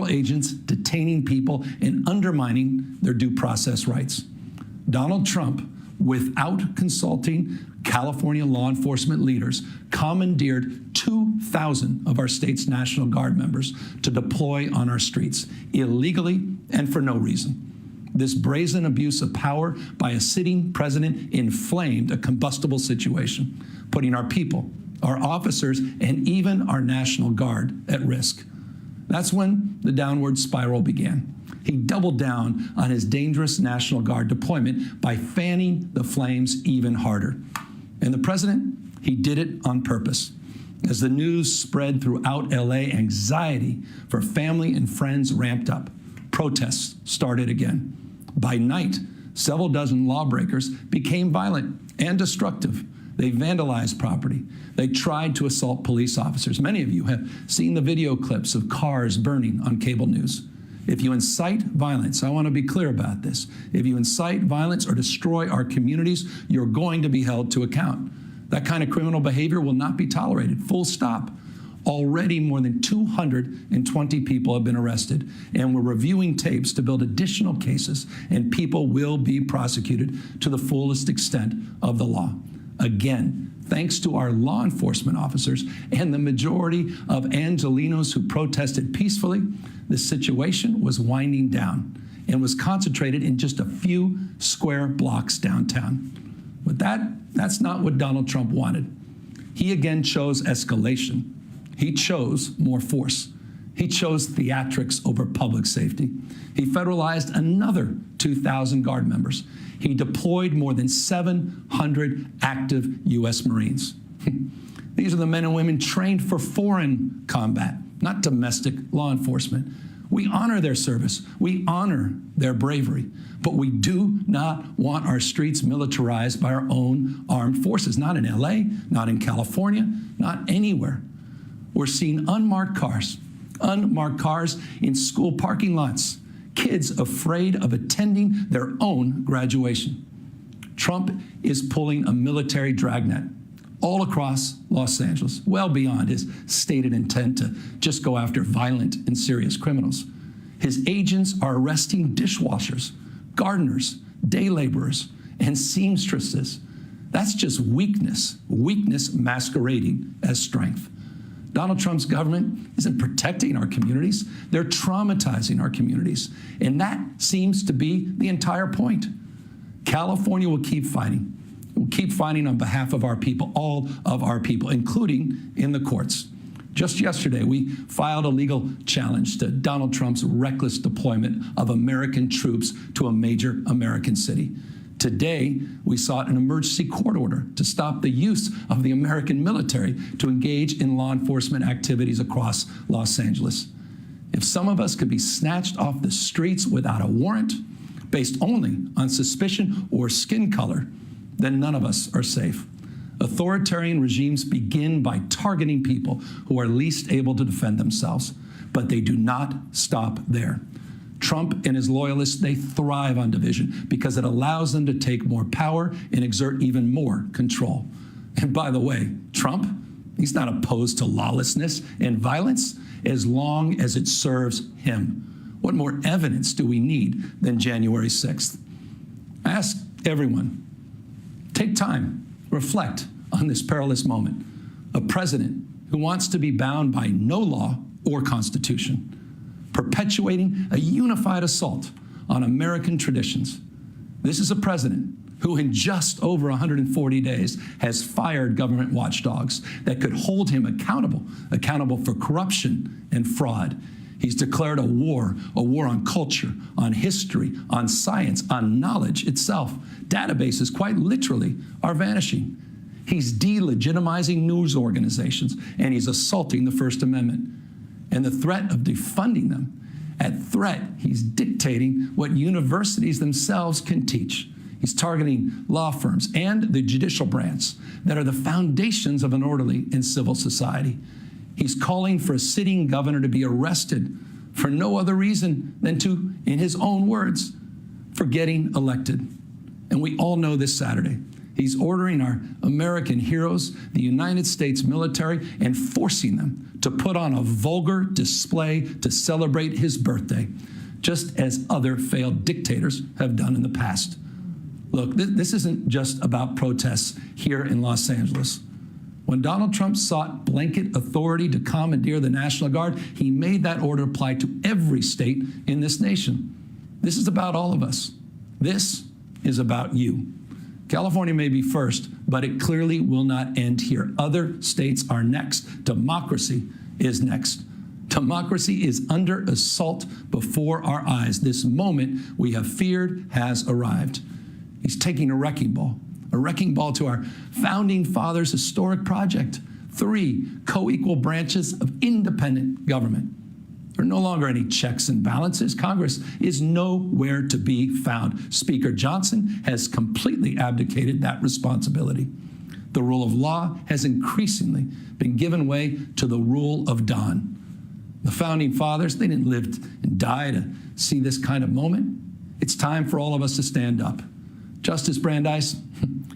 agents detaining people and undermining their due process rights. Donald Trump, without consulting California law enforcement leaders, commandeered 2,000 of our state's National Guard members to deploy on our streets, illegally and for no reason. This brazen abuse of power by a sitting president inflamed a combustible situation, putting our people, our officers, and even our National Guard at risk. That's when the downward spiral began. He doubled down on his dangerous National Guard deployment by fanning the flames even harder. And the president, he did it on purpose. As the news spread throughout LA, anxiety for family and friends ramped up. Protests started again. By night, several dozen lawbreakers became violent and destructive. They vandalized property. They tried to assault police officers. Many of you have seen the video clips of cars burning on cable news. If you incite violence, I want to be clear about this. If you incite violence or destroy our communities, you're going to be held to account. That kind of criminal behavior will not be tolerated, full stop. Already more than 220 people have been arrested, and we're reviewing tapes to build additional cases, and people will be prosecuted to the fullest extent of the law. Again, thanks to our law enforcement officers and the majority of Angelenos who protested peacefully, the situation was winding down and was concentrated in just a few square blocks downtown. But that's not what Donald Trump wanted. He again chose escalation. He chose more force. He chose theatrics over public safety. He federalized another 2,000 Guard members. He deployed more than 700 active U.S. Marines. These are the men and women trained for foreign combat, not domestic law enforcement. We honor their service. We honor their bravery. But we do not want our streets militarized by our own armed forces, not in LA, not in California, not anywhere. We're seeing unmarked cars in school parking lots, kids afraid of attending their own graduation. Trump is pulling a military dragnet all across Los Angeles, well beyond his stated intent to just go after violent and serious criminals. His agents are arresting dishwashers, gardeners, day laborers, and seamstresses. That's just weakness masquerading as strength. Donald Trump's government isn't protecting our communities. They're traumatizing our communities. And that seems to be the entire point. California will keep fighting. We'll keep fighting on behalf of our people, all of our people, including in the courts. Just yesterday, we filed a legal challenge to Donald Trump's reckless deployment of American troops to a major American city. Today, we sought an emergency court order to stop the use of the American military to engage in law enforcement activities across Los Angeles. If some of us could be snatched off the streets without a warrant, based only on suspicion or skin color, then none of us are safe. Authoritarian regimes begin by targeting people who are least able to defend themselves, but they do not stop there. Trump and his loyalists, they thrive on division because it allows them to take more power and exert even more control. And by the way, Trump, he's not opposed to lawlessness and violence as long as it serves him. What more evidence do we need than January 6th? I ask everyone, take time, reflect on this perilous moment. A president who wants to be bound by no law or constitution, perpetuating a unified assault on American traditions. This is a president who in just over 140 days has fired government watchdogs that could hold him accountable for corruption and fraud. He's declared a war on culture, on history, on science, on knowledge itself. Databases, quite literally, are vanishing. He's delegitimizing news organizations, and he's assaulting the First Amendment. And the threat of defunding them, at threat, he's dictating what universities themselves can teach. He's targeting law firms and the judicial branch that are the foundations of an orderly and civil society. He's calling for a sitting governor to be arrested for no other reason than to, in his own words, for getting elected. And we all know this Saturday, He's ordering our American heroes, the United States military, and forcing them to put on a vulgar display to celebrate his birthday, just as other failed dictators have done in the past. Look, this isn't just about protests here in Los Angeles. When Donald Trump sought blanket authority to commandeer the National Guard, he made that order apply to every state in this nation. This is about all of us. This is about you. California may be first, but it clearly will not end here. Other states are next. Democracy is next. Democracy is under assault before our eyes. This moment we have feared has arrived. He's taking a wrecking ball to our founding fathers' historic project. 3 co-equal branches of independent government. There are no longer any checks and balances. Congress is nowhere to be found. Speaker Johnson has completely abdicated that responsibility. The rule of law has increasingly been given way to the rule of Don. The founding fathers, they didn't live and die to see this kind of moment. It's time for all of us to stand up. Justice Brandeis,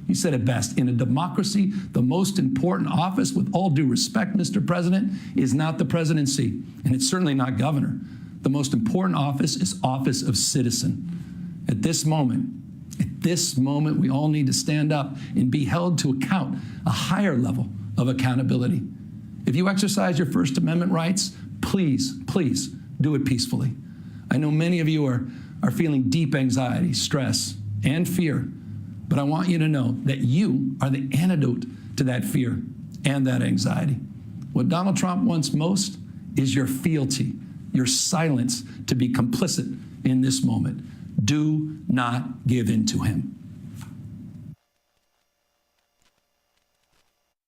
he said it best. In a democracy, the most important office, with all due respect, Mr. President, is not the presidency, and it's certainly not governor. The most important office is office of citizen. At this moment, we all need to stand up and be held to account, a higher level of accountability. If you exercise your First Amendment rights, please do it peacefully. I know many of you are feeling deep anxiety, stress, and fear, but I want you to know that you are the antidote to that fear and that anxiety. What Donald Trump wants most is your fealty, your silence to be complicit in this moment. Do not give in to him.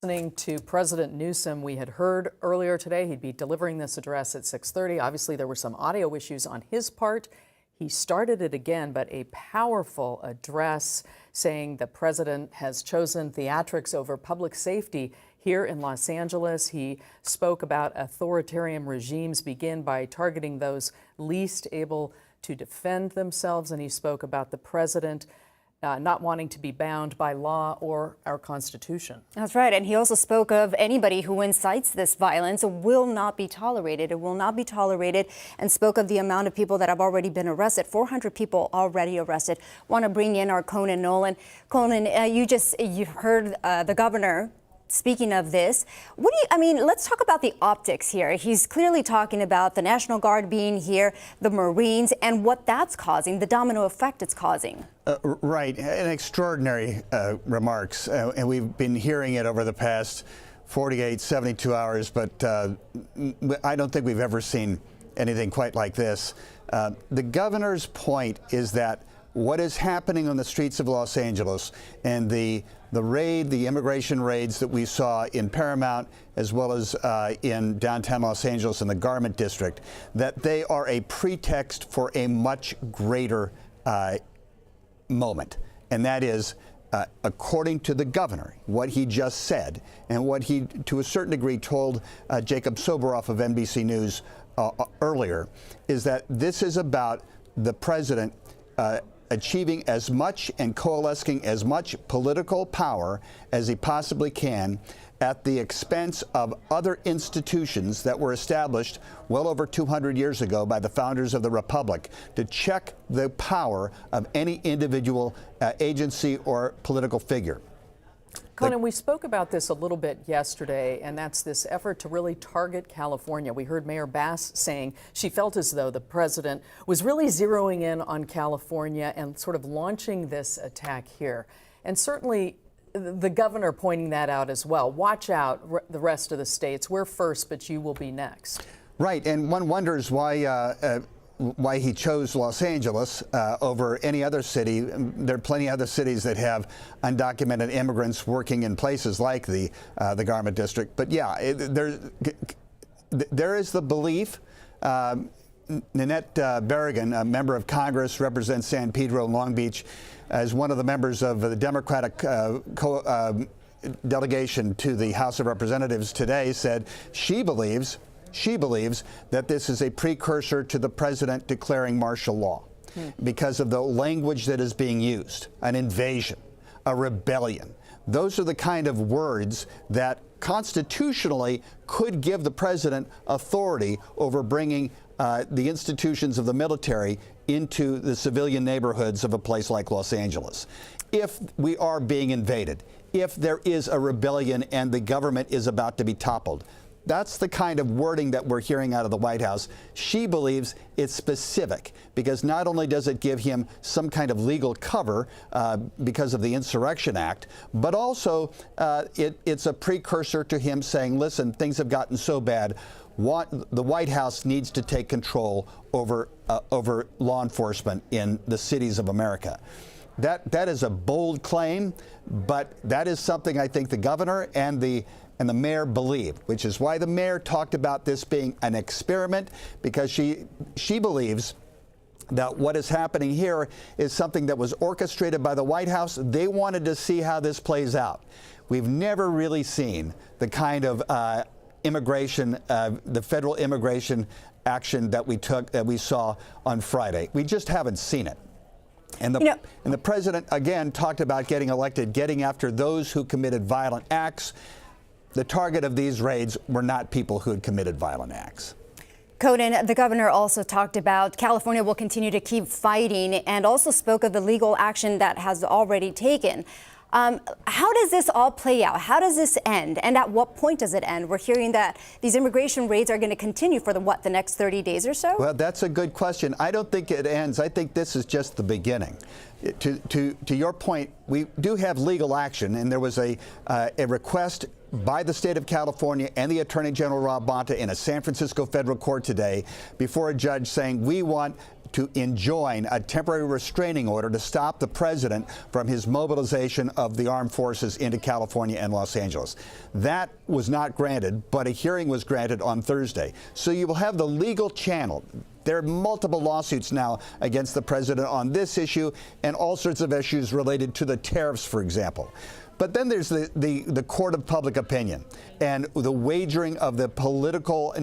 Listening to President Newsom, we had heard earlier today he'd be delivering this address at 6:30. Obviously, there were some audio issues on his part. He started it again, but a powerful address saying the president has chosen theatrics over public safety here in Los Angeles. He spoke about authoritarian regimes begin by targeting those least able to defend themselves, and he spoke about the president not wanting to be bound by law or our Constitution. That's right. And he also spoke of anybody who incites this violence will not be tolerated. It will not be tolerated, and spoke of the amount of people that have already been arrested. 400 people already arrested. Want to bring in our Conan Nolan. Conan, you heard the governor speaking of this. Let's talk about the optics here. He's clearly talking about the National Guard being here, the Marines, and what that's causing, the domino effect it's causing. Right, and extraordinary remarks, and we've been hearing it over the past 48, 72 hours, but I don't think we've ever seen anything quite like this. The governor's point is that what is happening on the streets of Los Angeles and the immigration raids that we saw in Paramount as well as in downtown Los Angeles in the Garment District, that they are a pretext for a much greater moment. And that is, according to the governor, what he just said and what he, to a certain degree, told Jacob Soboroff of NBC News earlier, is that this is about the president achieving as much and coalescing as much political power as he possibly can at the expense of other institutions that were established well over 200 years ago by the founders of the Republic to check the power of any individual agency or political figure. Conan, we spoke about this a little bit yesterday, and that's this effort to really target California. We heard Mayor Bass saying she felt as though the president was really zeroing in on California and sort of launching this attack here. And certainly the governor pointing that out as well. Watch out, the rest of the states. We're first, but you will be next. Right, and one wonders why he chose Los Angeles over any other city. There are plenty of other cities that have undocumented immigrants working in places like the Garment District. But yeah, there is the belief. Nanette Berrigan, a member of Congress, represents San Pedro and Long Beach, as one of the members of the Democratic delegation to the House of Representatives today, said she believes that this is a precursor to the president declaring martial law because of the language that is being used, an invasion, a rebellion. Those are the kind of words that constitutionally could give the president authority over bringing the institutions of the military into the civilian neighborhoods of a place like Los Angeles. If we are being invaded, if there is a rebellion and the government is about to be toppled, that's the kind of wording that we're hearing out of the White House. She believes it's specific because not only does it give him some kind of legal cover because of the Insurrection Act, but also it's a precursor to him saying, listen, things have gotten so bad, the White House needs to take control over law enforcement in the cities of America. That is a bold claim, but that is something I think the governor and the mayor believe, which is why the mayor talked about this being an experiment, because she believes that what is happening here is something that was orchestrated by the White House. They wanted to see how this plays out. We've never really seen the kind of immigration, the federal immigration action that we saw on Friday. We just haven't seen it. And the president, again, talked about getting elected, getting after those who committed violent acts. The target of these raids were not people who had committed violent acts. Conan, the governor also talked about California will continue to keep fighting and also spoke of the legal action that has already taken. How does this all play out? How does this end? And at what point does it end? We're hearing that these immigration raids are going to continue for the next 30 days or so? Well, that's a good question. I don't think it ends. I think this is just the beginning. To your point, we do have legal action, and there was a request by the state of California and the Attorney General Rob Bonta in a San Francisco federal court today before a judge saying we want to enjoin a temporary restraining order to stop the president from his mobilization of the armed forces into California and Los Angeles. That was not granted, but a hearing was granted on Thursday. So you will have the legal channel. There are multiple lawsuits now against the president on this issue and all sorts of issues related to the tariffs, for example. But then there's the court of public opinion and the wagering of the political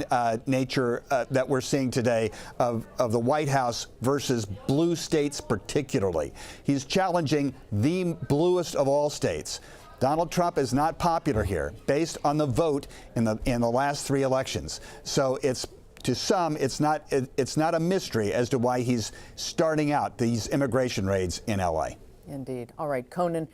nature that we're seeing today of the White House versus blue states particularly. He's challenging the bluest of all states. Donald Trump is not popular here based on the vote in the last 3 elections. So to some, it's not a mystery as to why he's starting out these immigration raids in LA. Indeed. All right, Conan,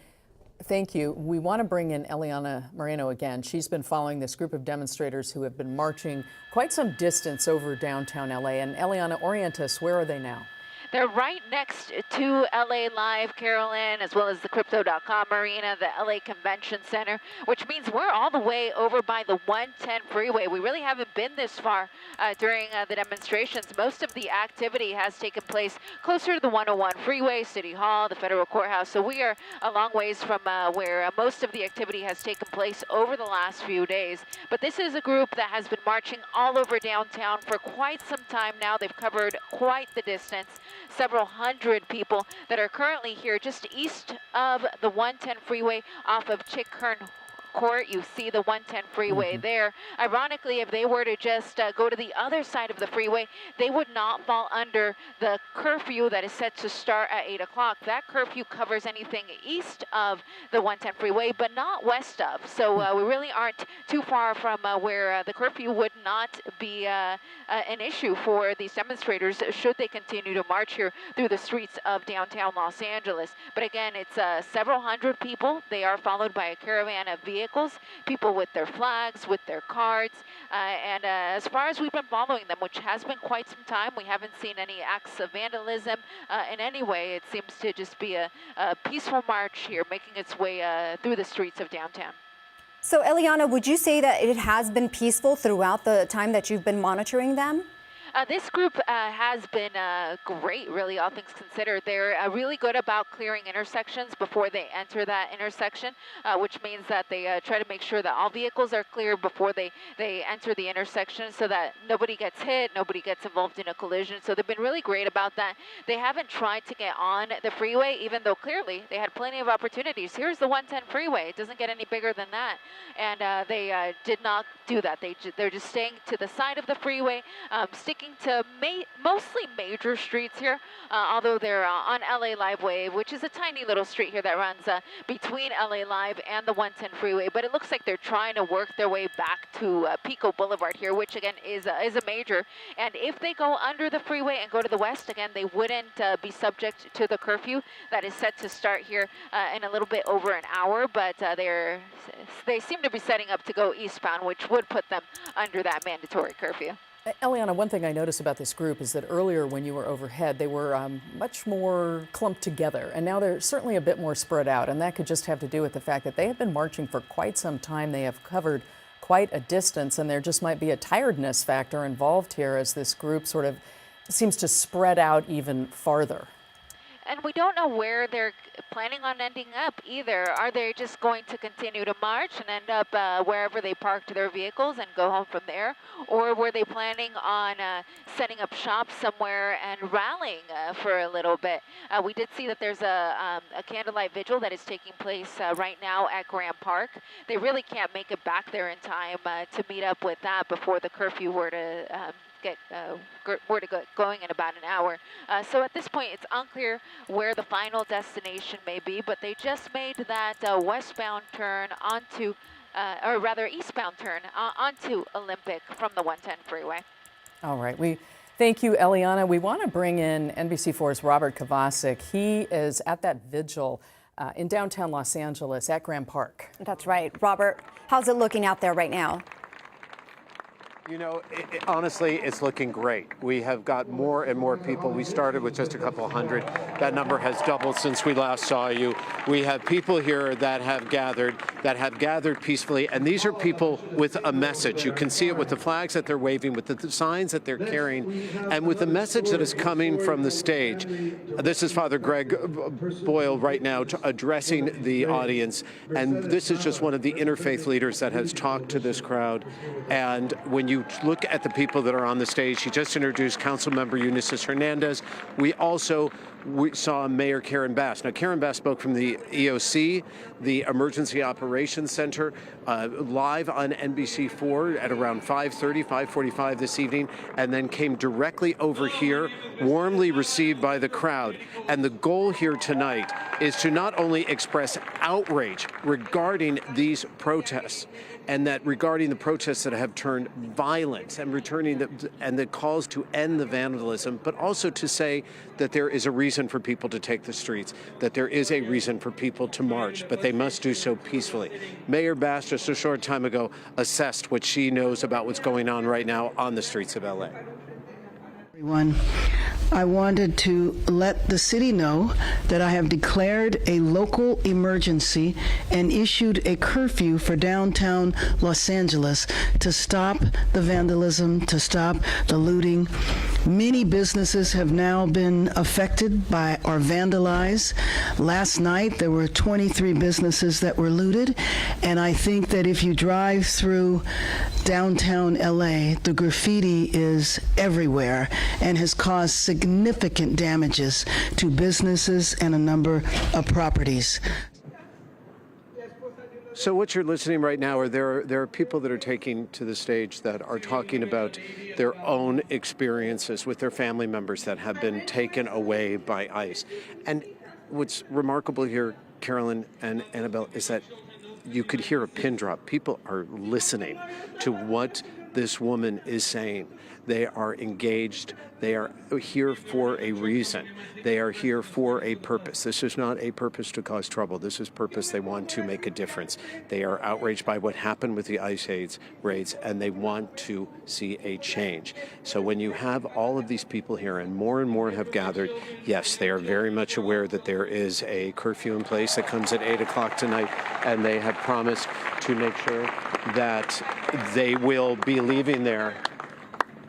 thank you. We want to bring in Eliana Moreno again. She's been following this group of demonstrators who have been marching quite some distance over downtown LA. And Eliana, orient us, where are they now? They're right next to LA Live, Carolyn, as well as the Crypto.com Arena, the LA Convention Center, which means we're all the way over by the 110 freeway. We really haven't been this far during the demonstrations. Most of the activity has taken place closer to the 101 freeway, City Hall, the federal courthouse. So we are a long ways from where most of the activity has taken place over the last few days. But this is a group that has been marching all over downtown for quite some time now. They've covered quite the distance. Several hundred people that are currently here just east of the 110 freeway off of Chick Hearn Court. You see the 110 freeway there. Ironically, if they were to just go to the other side of the freeway, they would not fall under the curfew that is set to start at 8 o'clock. That curfew covers anything east of the 110 freeway, but not west of. So we really aren't too far from where the curfew would not be an issue for these demonstrators should they continue to march here through the streets of downtown Los Angeles. But again, it's several hundred people. They are followed by a caravan of vehicles, people with their flags, with their cards, and as far as we've been following them, which has been quite some time, we haven't seen any acts of vandalism in any way. It seems to just be a peaceful march here, making its way through the streets of downtown. So, Eliana, would you say that it has been peaceful throughout the time that you've been monitoring them? This group has been great, really, all things considered. They're really good about clearing intersections before they enter that intersection, which means that they try to make sure that all vehicles are cleared before they enter the intersection so that nobody gets hit, nobody gets involved in a collision. So they've been really great about that. They haven't tried to get on the freeway, even though clearly they had plenty of opportunities. Here's the 110 freeway. It doesn't get any bigger than that. And they did not do that. They're just staying to the side of the freeway, sticking sticking to mostly major streets here, although they're on LA Live Way, which is a tiny little street here that runs between LA Live and the 110 freeway. But it looks like they're trying to work their way back to Pico Boulevard here, which again is a major. And if they go under the freeway and go to the west, again, they wouldn't be subject to the curfew that is set to start here in a little bit over an hour. But they seem to be setting up to go eastbound, which would put them under that mandatory curfew. Eliana, one thing I noticed about this group is that earlier when you were overhead, they were much more clumped together, and now they're certainly a bit more spread out, and that could just have to do with the fact that they have been marching for quite some time. They have covered quite a distance, and there just might be a tiredness factor involved here as this group sort of seems to spread out even farther. And we don't know where they're planning on ending up either. Are they just going to continue to march and end up wherever they parked their vehicles and go home from there? Or were they planning on setting up shop somewhere and rallying for a little bit? We did see that there's a candlelight vigil that is taking place right now at Graham Park. They really can't make it back there in time to meet up with that before the curfew were to get going in about an hour. So at this point, it's unclear where the final destination may be, but they just made that westbound turn onto, or rather eastbound turn onto Olympic from the 110 freeway. All right. We thank you, Eliana. We want to bring in NBC4's Robert Kovacic. He is at that vigil in downtown Los Angeles at Graham Park. That's right. Robert, how's it looking out there right now? You know, honestly, it's looking great. We have got more and more people. We started with just a couple hundred. That number has doubled since we last saw you. We have people here that have gathered peacefully, and these are people with a message. You can see it with the flags that they're waving, with the signs that they're carrying, and with the message that is coming from the stage. This is Father Greg Boyle right now addressing the audience, and this is just one of the interfaith leaders that has talked to this crowd. And when you look at the people that are on the stage, he just introduced Councilmember Eunice Hernandez. We saw Mayor Karen Bass. Now, Karen Bass spoke from the EOC, the Emergency Operations Center, live on NBC4 at around 5:45 this evening, and then came directly over here, warmly received by the crowd. And the goal here tonight is to not only express outrage regarding these protests, and that regarding the protests that have turned violent and the calls to end the vandalism, but also to say that there is a reason for people to take the streets, that there is a reason for people to march, but they must do so peacefully. Mayor Bass, just a short time ago, assessed what she knows about what's going on right now on the streets of LA. Everyone, I wanted to let the city know that I have declared a local emergency and issued a curfew for downtown Los Angeles to stop the vandalism, to stop the looting. Many businesses have now been affected by or vandalized. Last night, there were 23 businesses that were looted, and I think that if you drive through downtown LA, the graffiti is everywhere and has caused significant damages to businesses and a number of properties. So what you're listening right now are there are people that are taking to the stage that are talking about their own experiences with their family members that have been taken away by ICE. And what's remarkable here, Carolyn and Annabelle, is that you could hear a pin drop. People are listening to what this woman is saying. They are engaged. They are here for a reason. They are here for a purpose. This is not a purpose to cause trouble. This is purpose. They want to make a difference. They are outraged by what happened with the ICE raids, and they want to see a change. So when you have all of these people here, and more have gathered, yes, they are very much aware that there is a curfew in place that comes at 8 o'clock tonight, and they have promised to make sure that they will be leaving there.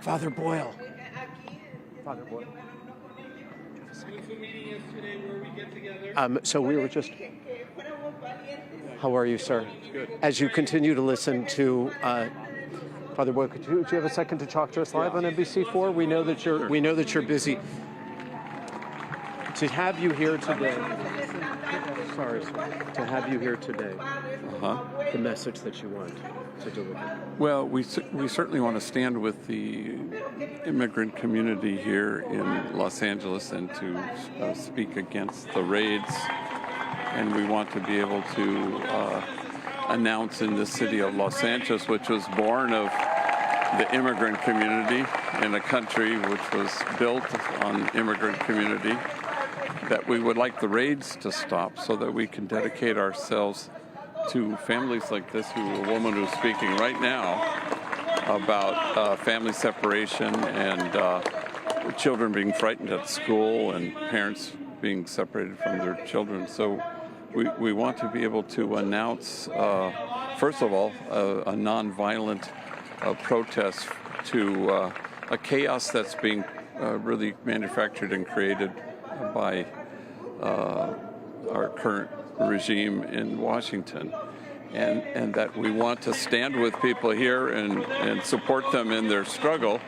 Father Boyle. Father Boyle. So we were just. How are you, sir? Good. As you continue to listen to Father Boyle, would you have a second to talk to us live on NBC4? We know that you're busy. To have you here today, sorry, sir, to have you here today, the message that you want to deliver. Well, we certainly want to stand with the immigrant community here in Los Angeles and to speak against the raids. And we want to be able to announce in the city of Los Angeles, which was born of the immigrant community in a country which was built on immigrant community, that we would like the raids to stop so that we can dedicate ourselves to families like this, a woman who's speaking right now about family separation and children being frightened at school and parents being separated from their children. So we want to be able to announce, first of all, a nonviolent protest to a chaos that's being really manufactured and created by our current regime in Washington, and that we want to stand with people here and support them in their struggle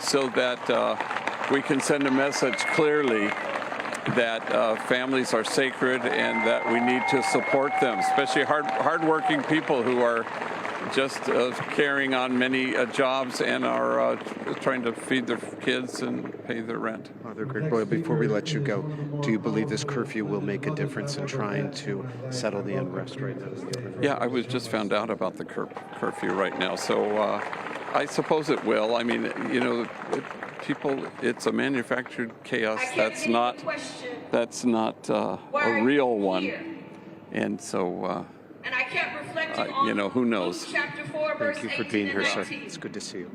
so that we can send a message clearly that families are sacred and that we need to support them, especially hardworking people who are just carrying on many jobs and are trying to feed their kids and pay their rent. Father Greg Boyle, before we let you go, do you believe this curfew will make a difference in trying to settle the unrest right now? Yeah, I was just found out about the curfew right now, so I suppose it will. I mean, you know, it's a manufactured chaos that's not a real one, and so. And I can't reflect you know, who knows? Thank you for being here, sir. It's good to see you.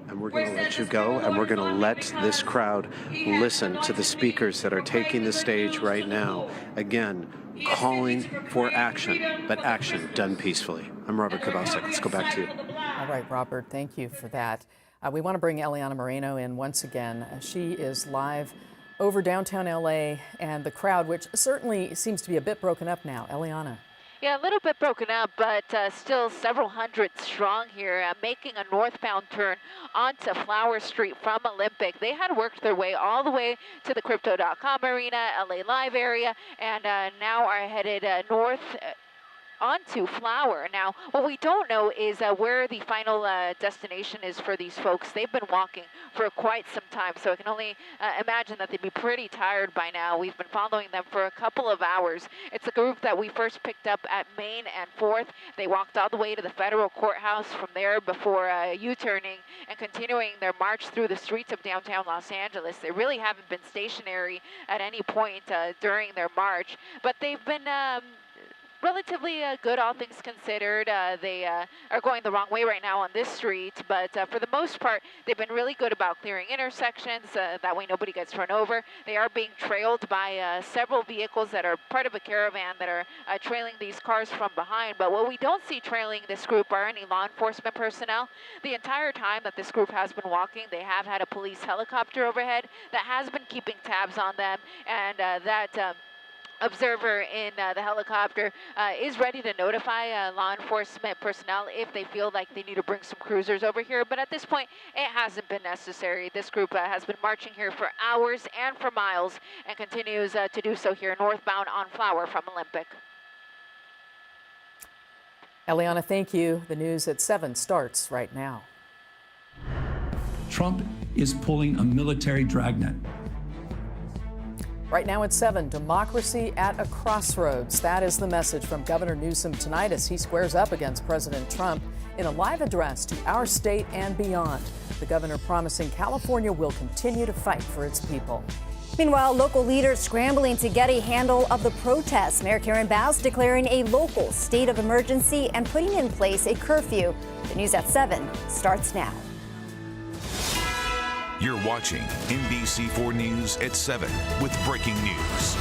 And we're going to let you go, and we're going to let this crowd listen to the speakers that are taking the stage right now. Again, calling for action, but action done peacefully. I'm Robert Kubasek. Let's go back to you. All right, Robert, thank you for that. We want to bring Eliana Moreno in once again. She is live over downtown LA, and the crowd, which certainly seems to be a bit broken up now. Eliana. Yeah, a little bit broken up, but still several hundred strong here, making a northbound turn onto Flower Street from Olympic. They had worked their way all the way to the Crypto.com arena, LA Live area, and now are headed north onto Flower. Now, what we don't know is where the final destination is for these folks. They've been walking for quite some time, so I can only imagine that they'd be pretty tired by now. We've been following them for a couple of hours. It's a group that we first picked up at Main and 4th. They walked all the way to the federal courthouse from there before U-turning and continuing their march through the streets of downtown Los Angeles. They really haven't been stationary at any point during their march, but they've been relatively good, all things considered. They are going the wrong way right now on this street, but for the most part, they've been really good about clearing intersections. That way nobody gets run over. They are being trailed by several vehicles that are part of a caravan that are trailing these cars from behind. But what we don't see trailing this group are any law enforcement personnel. The entire time that this group has been walking, they have had a police helicopter overhead that has been keeping tabs on them, and that observer in the helicopter is ready to notify law enforcement personnel if they feel like they need to bring some cruisers over here. But at this point, it hasn't been necessary. This group has been marching here for hours and for miles and continues to do so here northbound on Flower from Olympic. Eliana, thank you. The news at 7 starts right now. Trump is pulling a military dragnet. Right now at 7, democracy at a crossroads. That is the message from Governor Newsom tonight as he squares up against President Trump in a live address to our state and beyond. The governor promising California will continue to fight for its people. Meanwhile, local leaders scrambling to get a handle of the protests. Mayor Karen Bass declaring a local state of emergency and putting in place a curfew. The news at 7 starts now. You're watching NBC4 News at 7 with breaking news.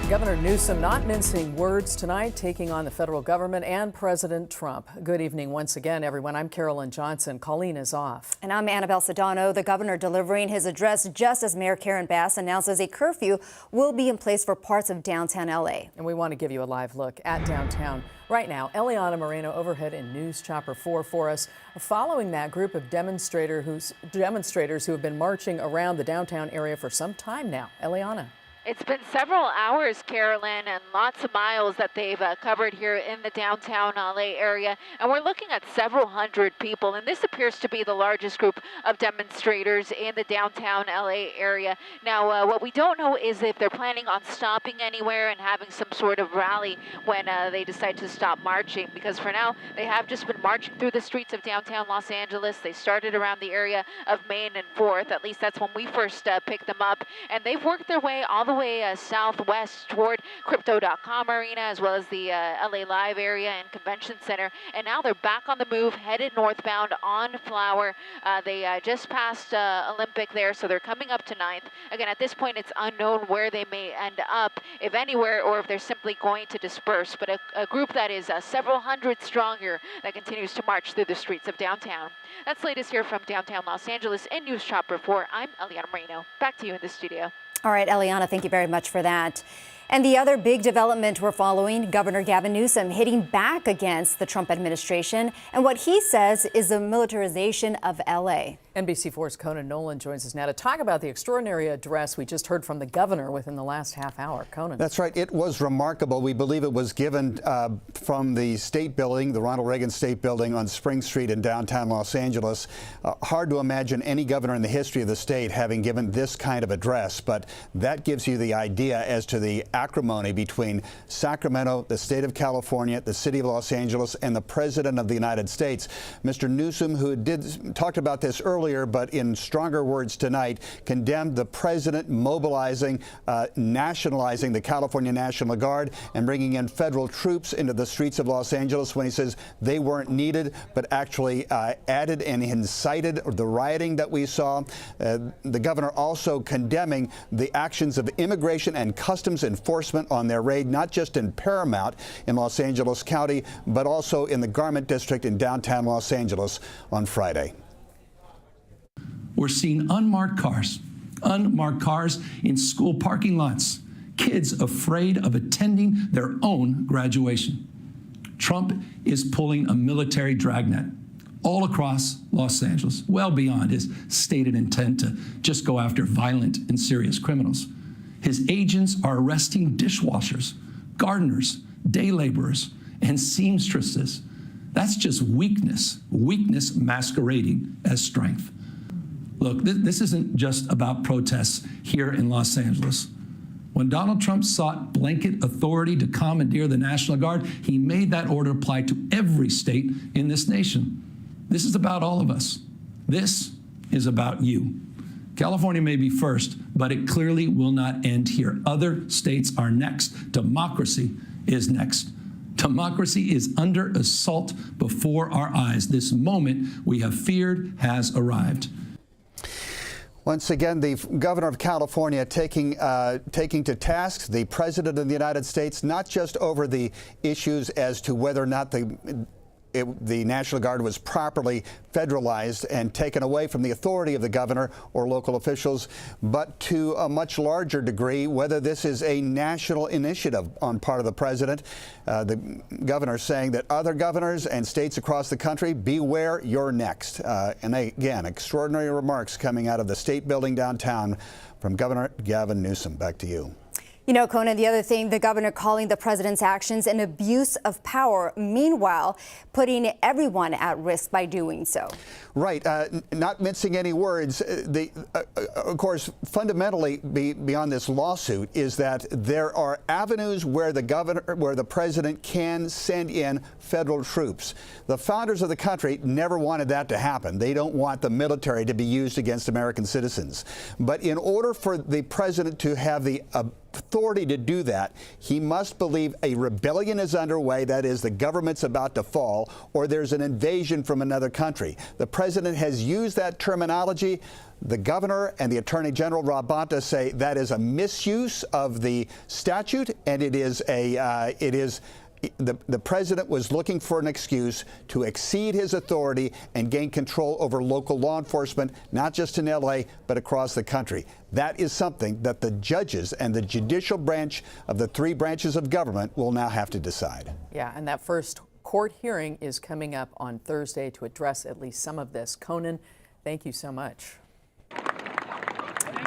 Governor Newsom not mincing words tonight, taking on the federal government and President Trump. Good evening once again, everyone. I'm Carolyn Johnson. Colleen is off. And I'm Annabelle Sedano. The governor delivering his address just as Mayor Karen Bass announces a curfew will be in place for parts of downtown LA. And we want to give you a live look at downtown right now. Eliana Moreno overhead in News Chopper 4 for us. Following that group of demonstrators who have been marching around the downtown area for some time now. Eliana. It's been several hours, Carolyn, and lots of miles that they've covered here in the downtown LA area. And we're looking at several hundred people. And this appears to be the largest group of demonstrators in the downtown LA area. Now, what we don't know is if they're planning on stopping anywhere and having some sort of rally when they decide to stop marching. Because for now, they have just been marching through the streets of downtown Los Angeles. They started around the area of Main and 4th. At least that's when we first picked them up. And they've worked their way all the way southwest toward Crypto.com Arena, as well as the LA Live area and Convention Center. And now they're back on the move, headed northbound on Flower. They just passed Olympic there, so they're coming up to 9th. Again, at this point, it's unknown where they may end up, if anywhere, or if they're simply going to disperse. But a group that is several hundred strong here that continues to march through the streets of downtown. That's latest here from downtown Los Angeles. In News Chopper 4, I'm Eliana Moreno. Back to you in the studio. All right, Eliana, thank you very much for that. And the other big development we're following, Governor Gavin Newsom hitting back against the Trump administration and what he says is a militarization of L.A. NBC4's Conan Nolan joins us now to talk about the extraordinary address we just heard from the governor within the last half hour. Conan. That's right. It was remarkable. We believe it was given from the state building, the Ronald Reagan State Building on Spring Street in downtown Los Angeles. Hard to imagine any governor in the history of the state having given this kind of address, but that gives you the idea as to the acrimony between Sacramento, the state of California, the city of Los Angeles, and the president of the United States. Mr. Newsom, who talked about this earlier, but in stronger words tonight, condemned the president mobilizing, nationalizing the California National Guard and bringing in federal troops into the streets of Los Angeles when he says they weren't needed, but actually added and incited the rioting that we saw. The governor also condemning the actions of immigration and customs enforcement on their raid, not just in Paramount in Los Angeles County, but also in the Garment District in downtown Los Angeles on Friday. We're seeing unmarked cars in school parking lots, kids afraid of attending their own graduation. Trump is pulling a military dragnet all across Los Angeles, well beyond his stated intent to just go after violent and serious criminals. His agents are arresting dishwashers, gardeners, day laborers, and seamstresses. That's just weakness masquerading as strength. Look, this isn't just about protests here in Los Angeles. When Donald Trump sought blanket authority to commandeer the National Guard, he made that order apply to every state in this nation. This is about all of us. This is about you. California may be first, but it clearly will not end here. Other states are next. Democracy is next. Democracy is under assault before our eyes. This moment we have feared has arrived. Once again, the governor of California taking to task the president of the United States, not just over the issues as to whether or not the National Guard was properly federalized and taken away from the authority of the governor or local officials, but to a much larger degree, whether this is a national initiative on part of the president. The governor saying that other governors and states across the country, beware, you're next. And again, extraordinary remarks coming out of the state building downtown from Governor Gavin Newsom. Back to you. You know, Conan, the other thing, the governor calling the president's actions an abuse of power, meanwhile, putting everyone at risk by doing so. Right. Not mincing any words. Of course, fundamentally, beyond this lawsuit is that there are avenues where the president can send in federal troops. The founders of the country never wanted that to happen. They don't want the military to be used against American citizens. But in order for the president to have the authority to do that, he must believe a rebellion is underway, that is, the government's about to fall, or there's an invasion from another country. The president has used that terminology. The governor and the Attorney General, Rob Bonta, say that is a misuse of the statute, and the president was looking for an excuse to exceed his authority and gain control over local law enforcement, not just in L.A., but across the country. That is something that the judges and the judicial branch of the three branches of government will now have to decide. Yeah, and that first court hearing is coming up on Thursday to address at least some of this. Conan, thank you so much.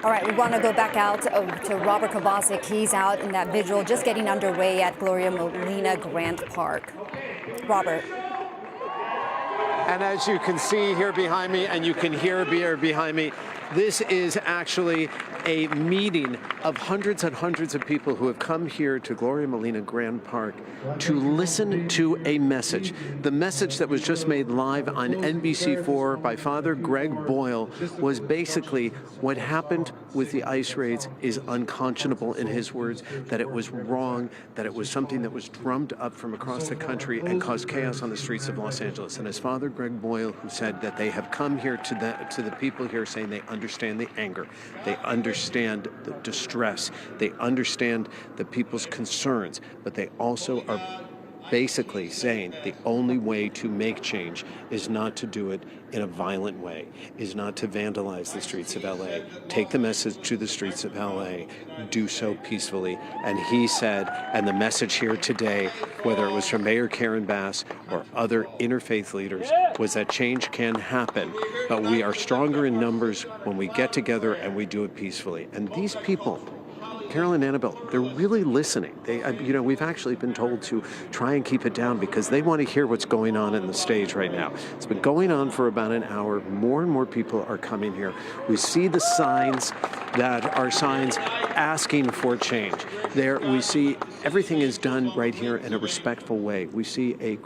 All right, we want to go back out to Robert Kovacic. He's out in that vigil just getting underway at Gloria Molina Grant Park. Robert. And as you can see here behind me, and you can hear here behind me, this is actually a meeting of hundreds and hundreds of people who have come here to Gloria Molina Grant Park to listen to a message. The message that was just made live on NBC4 by Father Greg Boyle was basically what happened with the ICE raids is unconscionable, in his words, that it was wrong, that it was something that was drummed up from across the country and caused chaos on the streets of Los Angeles. And as Father Greg Boyle, who said that they have come here to the people here saying they understand the anger, they understand the distress, they understand the people's concerns, but they also are basically saying the only way to make change is not to do it in a violent way, is not to vandalize the streets of LA. Take the message to the streets of LA, do so peacefully. And he said, and the message here today, whether it was from Mayor Karen Bass or other interfaith leaders, was that change can happen, but we are stronger in numbers when we get together and we do it peacefully. And these people, Carol and Annabelle, they're really listening. We've actually been told to try and keep it down because they want to hear what's going on in the stage right now. It's been going on for about an hour. More and more people are coming here. We see the signs that are signs asking for change. There, we see everything is done right here in a respectful way. We see a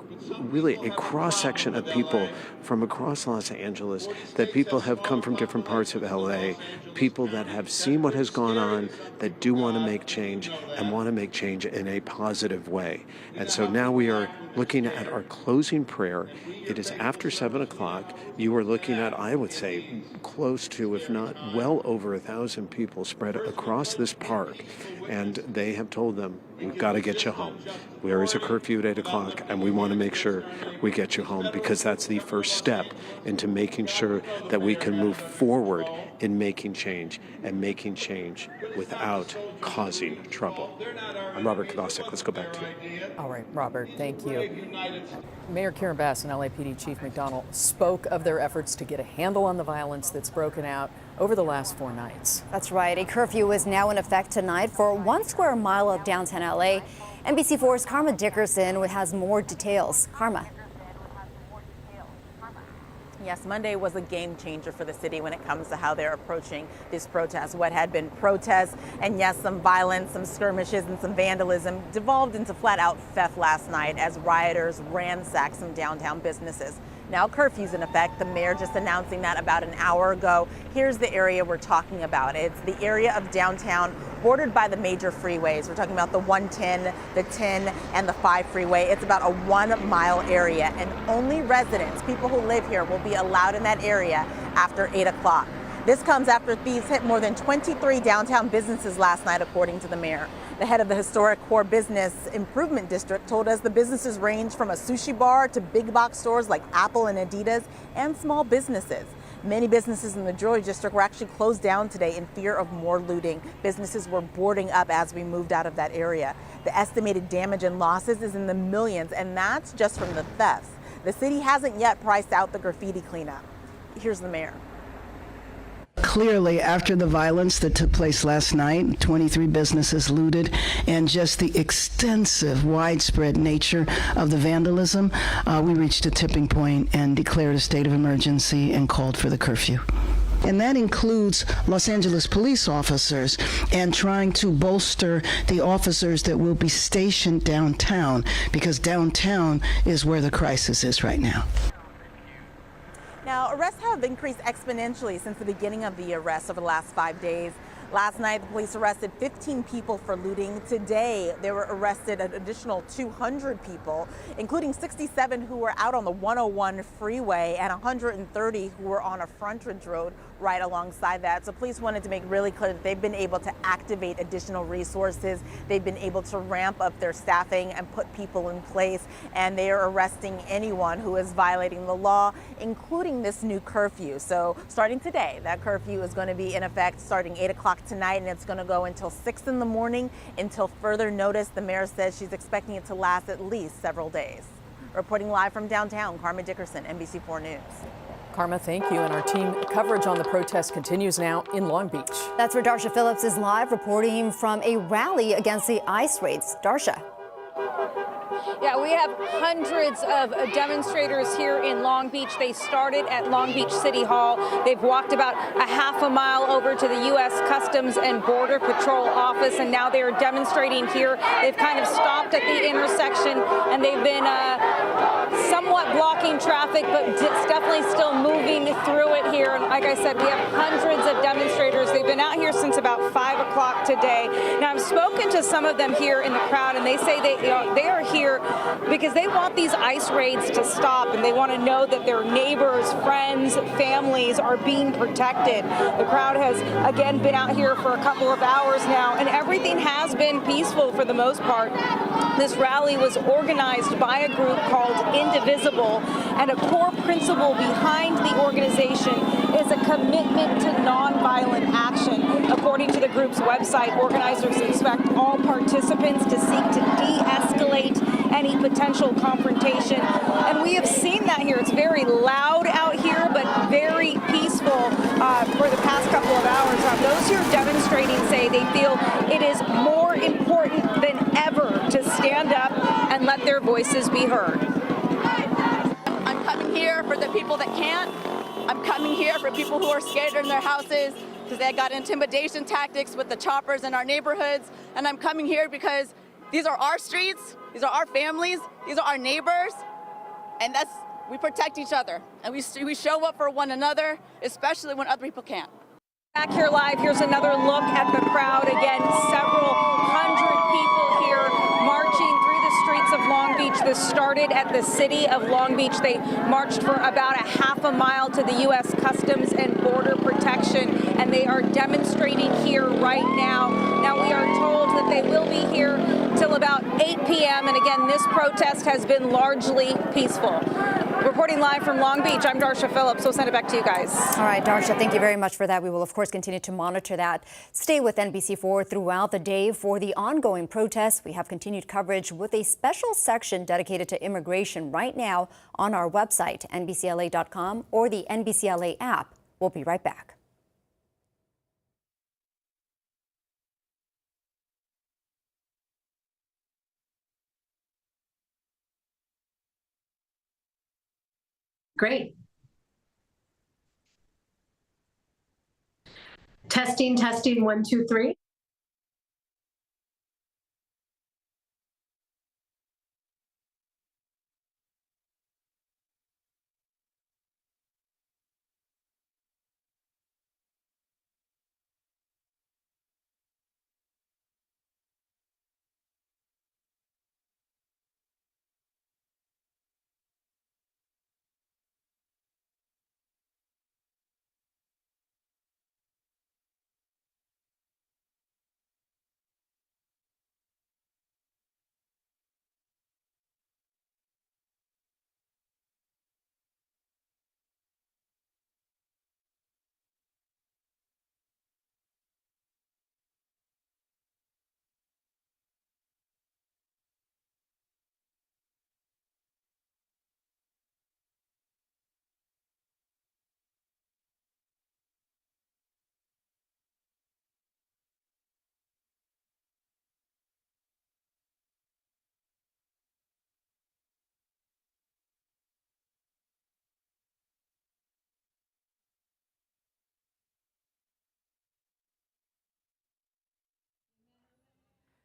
cross-section of people from across Los Angeles, that people have come from different parts of LA, people that have seen what has gone on, that do want to make change and want to make change in a positive way. And so now we are looking at our closing prayer. It is after 7 o'clock. You are looking at, I would say, close to, if not well over 1,000 people spread across this park. And they have told them, we've got to get you home. There is a curfew at 8 o'clock, and we want to make sure we get you home because that's the first step into making sure that we can move forward in making change and making change without causing trouble. I'm Robert Kovacic. Let's go back to you. All right, Robert, thank you. Mayor Karen Bass and LAPD Chief McDonnell spoke of their efforts to get a handle on the violence that's broken out over the last 4 nights. That's right. A curfew is now in effect tonight for 1 square mile of downtown LA. NBC4's Karma Dickerson has more details. Karma. Yes, Monday was a game changer for the city when it comes to how they're approaching this protest. What had been protests and, yes, some violence, some skirmishes and some vandalism devolved into flat-out theft last night as rioters ransacked some downtown businesses. Now curfew's in effect. The mayor just announcing that about an hour ago. Here's the area we're talking about. It's the area of downtown bordered by the major freeways. We're talking about the 110, the 10, and the 5 freeway. It's about a 1 mile area, and only residents, people who live here, will be allowed in that area after 8 o'clock. This comes after thieves hit more than 23 downtown businesses last night, according to the mayor. The head of the historic core business improvement district told us the businesses range from a sushi bar to big box stores like Apple and Adidas and small businesses. Many businesses in the Jewelry District were actually closed down today in fear of more looting. Businesses were boarding up as we moved out of that area. The estimated damage and losses is in the millions, and that's just from the thefts. The city hasn't yet priced out the graffiti cleanup. Here's the mayor. Clearly, after the violence that took place last night, 23 businesses looted, and just the extensive, widespread nature of the vandalism, we reached a tipping point and declared a state of emergency and called for the curfew. And that includes Los Angeles police officers and trying to bolster the officers that will be stationed downtown, because downtown is where the crisis is right now. Now, arrests have increased exponentially since the beginning of the arrests over the last 5 days. Last night, the police arrested 15 people for looting. Today, they were arrested an additional 200 people, including 67 who were out on the 101 freeway and 130 who were on a frontage road right alongside that. So police wanted to make really clear that they've been able to activate additional resources. They've been able to ramp up their staffing and put people in place, and they are arresting anyone who is violating the law, including this new curfew. So starting today, that curfew is going to be in effect starting 8 o'clock tonight, and it's going to go until 6 in the morning until further notice. The mayor says she's expecting it to last at least several days. Reporting live from downtown, Karma Dickerson, NBC4 News. Karma, thank you. And our team coverage on the protest continues now in Long Beach. That's where Darsha Phillips is live reporting from a rally against the ICE raids. Darsha. Yeah, we have hundreds of demonstrators here in Long Beach. They started at Long Beach City Hall. They've walked about a half a mile over to the U.S. Customs and Border Patrol office, and now they are demonstrating here. They've kind of stopped at the intersection, and they've been somewhat blocking traffic, but it's definitely still moving through it here. And like I said, we have hundreds of demonstrators. They've been out here since about 5 o'clock today. Now, I've spoken to some of them here in the crowd, and they say they are here because they want these ICE raids to stop, and they want to know that their neighbors, friends, families are being protected. The crowd has, again, been out here for a couple of hours now, and everything has been peaceful for the most part. This rally was organized by a group called Indivisible, and a core principle behind the organization is a commitment to nonviolent action. According to the group's website, organizers expect all participants to seek to de-escalate any potential confrontation. And we have seen that here. It's very loud out here, but very peaceful for the past couple of hours. Those who are demonstrating say they feel it is more important than ever to stand up and let their voices be heard. I'm coming here for the people that can't. I'm coming here for people who are scared in their houses because they got intimidation tactics with the choppers in our neighborhoods. And I'm coming here because these are our streets, these are our families, these are our neighbors, and we protect each other. And we show up for one another, especially when other people can't. Back here live, here's another look at the crowd. Again, several hundred people here marching through the streets of Long Beach. This started at the city of Long Beach. They marched for about a half a mile to the U.S. Customs and Border Protection, and they are demonstrating here right now. Now, we are told that they will be here till about 8 p.m. And again, this protest has been largely peaceful. Reporting live from Long Beach, I'm Darsha Phillips. We'll send it back to you guys. All right, Darsha, thank you very much for that. We will, of course, continue to monitor that. Stay with NBC4 throughout the day for the ongoing protests. We have continued coverage with a special section dedicated to immigration right now on our website, NBCLA.com, or the NBCLA app. We'll be right back. Great. Testing, 1, 2, 3.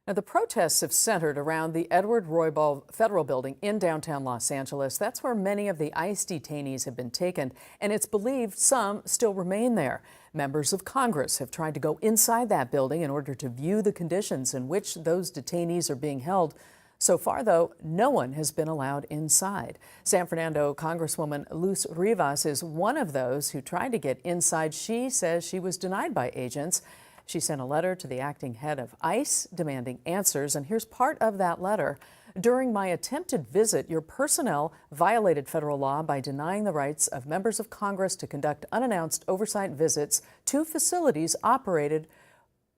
Now, the protests have centered around the Edward Roybal Federal Building in downtown Los Angeles. That's where many of the ICE detainees have been taken, and it's believed some still remain there. Members of Congress have tried to go inside that building in order to view the conditions in which those detainees are being held. So far, though, no one has been allowed inside. San Fernando Congresswoman Luz Rivas is one of those who tried to get inside. She says she was denied by agents. She sent a letter to the acting head of ICE demanding answers, and here's part of that letter. During my attempted visit, your personnel violated federal law by denying the rights of members of Congress to conduct unannounced oversight visits to facilities operated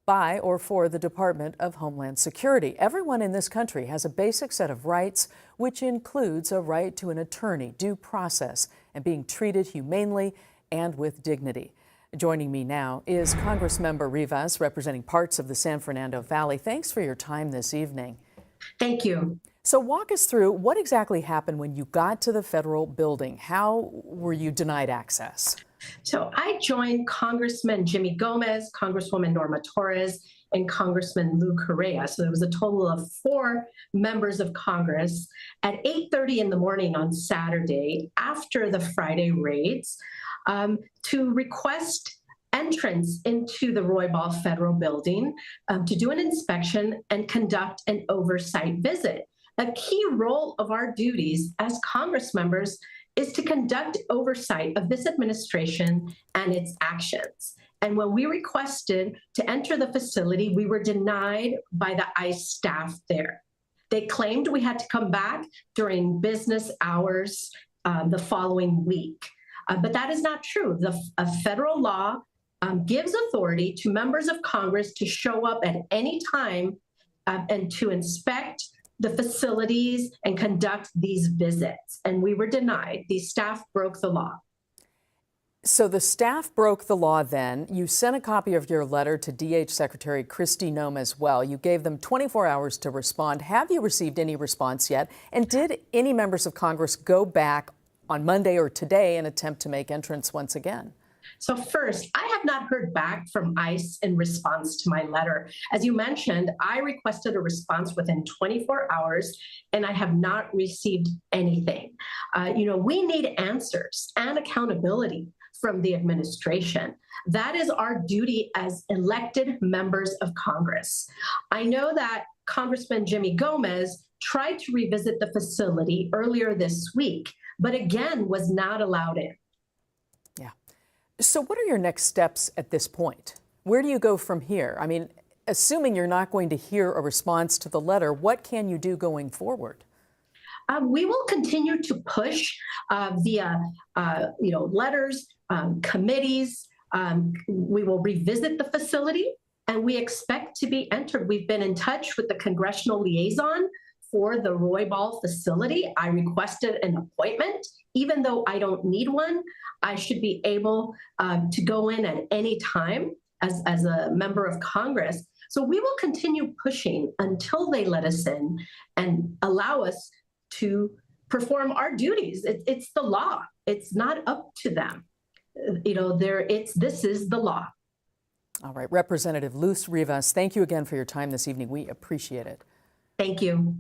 by or for the Department of Homeland Security. Everyone in this country has a basic set of rights, which includes a right to an attorney, due process, and being treated humanely and with dignity. Joining me now is Congressmember Rivas, representing parts of the San Fernando Valley. Thanks for your time this evening. Thank you. So walk us through what exactly happened when you got to the federal building. How were you denied access? So I joined Congressman Jimmy Gomez, Congresswoman Norma Torres, and Congressman Lou Correa. So there was a total of 4 members of Congress at 8:30 in the morning on Saturday after the Friday raids to request entrance into the Roy Ball Federal Building to do an inspection and conduct an oversight visit. A key role of our duties as Congress members is to conduct oversight of this administration and its actions. And when we requested to enter the facility, we were denied by the ICE staff there. They claimed we had to come back during business hours the following week. But that is not true. A federal law gives authority to members of Congress to show up at any time and to inspect the facilities and conduct these visits. And we were denied. The staff broke the law. So the staff broke the law then. You sent a copy of your letter to DH Secretary Kristi Noem as well. You gave them 24 hours to respond. Have you received any response yet? And did any members of Congress go back on Monday or today and attempt to make entrance once again? So first, I have not heard back from ICE in response to my letter. As you mentioned, I requested a response within 24 hours, and I have not received anything. We need answers and accountability from the administration. That is our duty as elected members of Congress. I know that Congressman Jimmy Gomez tried to revisit the facility earlier this week, but again was not allowed in. So what are your next steps at this point? Where do you go from here? I mean, assuming you're not going to hear a response to the letter, what can you do going forward? We will continue to push via, letters, committees. We will revisit the facility, and we expect to be entered. We've been in touch with the Congressional liaison for the Roy Ball facility. I requested an appointment. Even though I don't need one, I should be able to go in at any time as a member of Congress. So we will continue pushing until they let us in and allow us to perform our duties. It's the law. It's not up to them. This is the law. All right, Representative Luz Rivas, thank you again for your time this evening. We appreciate it. Thank you.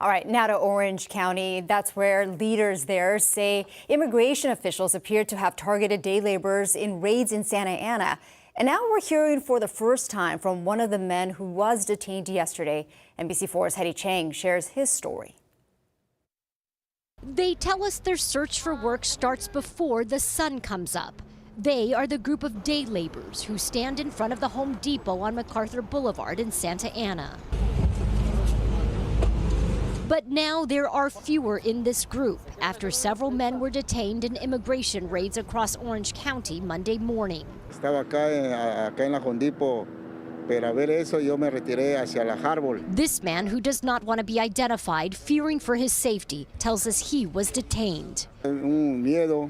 All right, now to Orange County. That's where leaders there say immigration officials appear to have targeted day laborers in raids in Santa Ana. And now we're hearing for the first time from one of the men who was detained yesterday. NBC4's Hetty Chang shares his story. They tell us their search for work starts before the sun comes up. They are the group of day laborers who stand in front of the Home Depot on MacArthur Boulevard in Santa Ana. But now there are fewer in this group after several men were detained in immigration raids across Orange County Monday morning. Estaba acá en la Home Depot, pero a ver eso yo me retiré hacia la Harbor. This man, who does not want to be identified, fearing for his safety, tells us he was detained. Miedo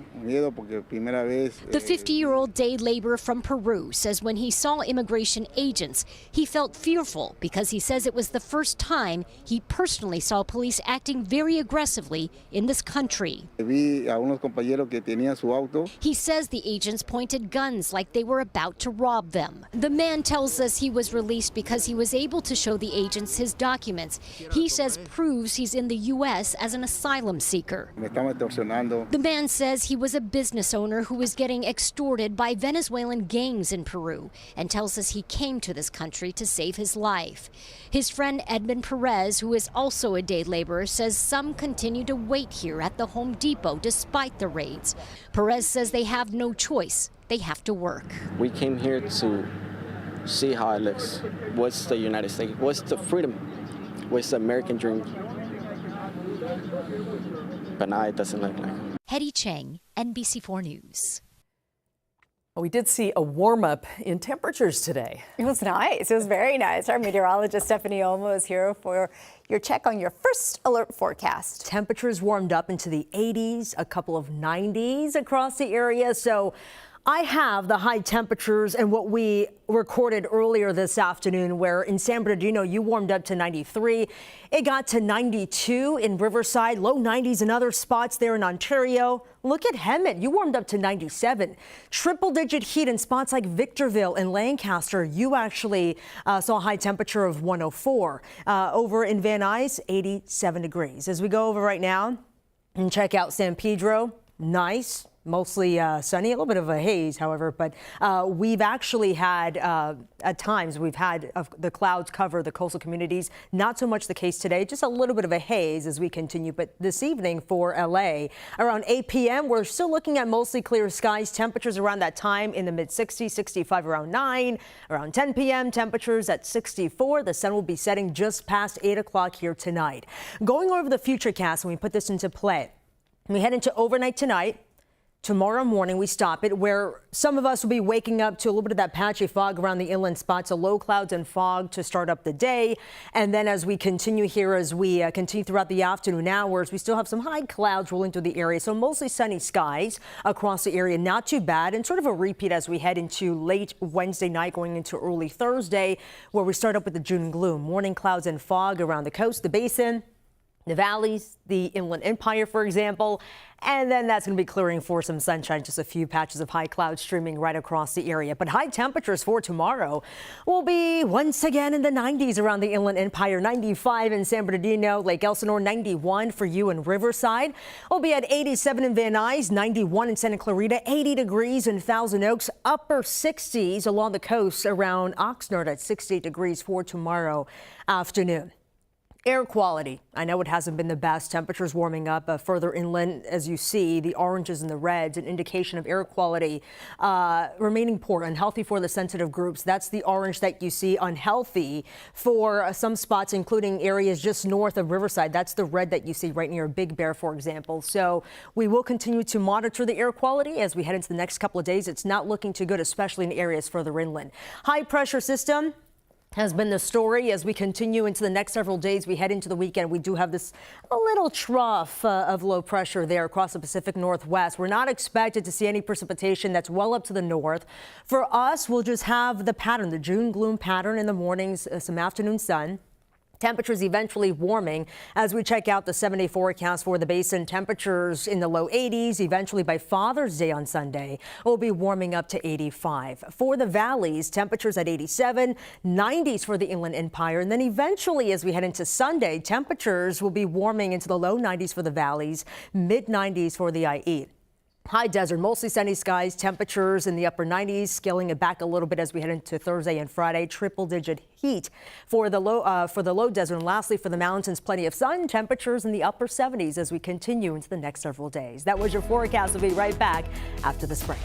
porque primera vez. The 50-year-old day laborer from Peru says when he saw immigration agents, he felt fearful because he says it was the first time he personally saw police acting very aggressively in this country. Vi a unos compañeros que tenían su auto. He says the agents pointed guns like they were about to rob them. The man tells us he was released because he was able to show the agents his documents. He says proves he's in the U.S. as an asylum seeker. Me estaban extorsionando. The man says he was a business owner who was getting extorted by Venezuelan gangs in Peru and tells us he came to this country to save his life. His friend Edmund Perez, who is also a day laborer, says some continue to wait here at the Home Depot despite the raids. Perez says they have no choice. They have to work. We came here to see how it looks. What's the United States? What's the freedom? What's the American dream? But now it doesn't look like it. Hetty Chang, NBC4 News. We did see a warm up in temperatures today. It was nice. It was very nice. Our meteorologist Stephanie Olmo is here for your check on your first alert forecast. Temperatures warmed up into the 80s, a couple of 90s across the area. So I have the high temperatures and what we recorded earlier this afternoon, where in San Bernardino, you warmed up to 93. It got to 92 in Riverside, low 90s in other spots there in Ontario. Look at Hemet, you warmed up to 97. Triple digit heat in spots like Victorville and Lancaster. You actually saw a high temperature of 104. Over in Van Nuys, 87 degrees. As we go over right now and check out San Pedro, nice. Mostly sunny, a little bit of a haze, however, but we've actually had, at times, we've had the clouds cover the coastal communities. Not so much the case today, just a little bit of a haze as we continue. But this evening for LA, around 8 p.m., we're still looking at mostly clear skies. Temperatures around that time in the mid-60s, 65 around 9. Around 10 p.m., temperatures at 64. The sun will be setting just past 8 o'clock here tonight. Going over the futurecast, and we put this into play. We head into overnight tonight. Tomorrow morning, we stop it where some of us will be waking up to a little bit of that patchy fog around the inland spots, so low clouds and fog to start up the day. And then as we continue here, as we continue throughout the afternoon hours, we still have some high clouds rolling through the area. So mostly sunny skies across the area, not too bad. And sort of a repeat as we head into late Wednesday night, going into early Thursday, where we start up with the June gloom. Morning clouds and fog around the coast, the basin, the valleys, the Inland Empire, for example, and then that's going to be clearing for some sunshine, just a few patches of high clouds streaming right across the area. But high temperatures for tomorrow will be once again in the 90s around the Inland Empire, 95 in San Bernardino, Lake Elsinore, 91 for you in Riverside. We'll be at 87 in Van Nuys, 91 in Santa Clarita, 80 degrees in Thousand Oaks, upper 60s along the coast around Oxnard at 68 degrees for tomorrow afternoon. Air quality. I know it hasn't been the best. Temperatures warming up further inland, as you see, the oranges and the reds, an indication of air quality remaining poor, unhealthy for the sensitive groups. That's the orange that you see, unhealthy for some spots, including areas just north of Riverside. That's the red that you see right near Big Bear, for example. So we will continue to monitor the air quality as we head into the next couple of days. It's not looking too good, especially in areas further inland. High pressure system has been the story as we continue into the next several days. We head into the weekend. We do have this a little trough of low pressure there across the Pacific Northwest. We're not expected to see any precipitation. That's well up to the north. For us, we'll just have the pattern, the June gloom pattern in the mornings, some afternoon sun. Temperatures eventually warming as we check out the 7-day forecast for the basin. Temperatures in the low 80s. Eventually by Father's Day on Sunday, we'll be warming up to 85. For the valleys, temperatures at 87, 90s for the Inland Empire. And then eventually, as we head into Sunday, temperatures will be warming into the low 90s for the valleys, mid 90s for the IE. High desert, mostly sunny skies, temperatures in the upper 90s, scaling it back a little bit as we head into Thursday and Friday. Triple digit heat for the low desert. And lastly, for the mountains, plenty of sun, temperatures in the upper 70s as we continue into the next several days. That was your forecast. We'll be right back after this break.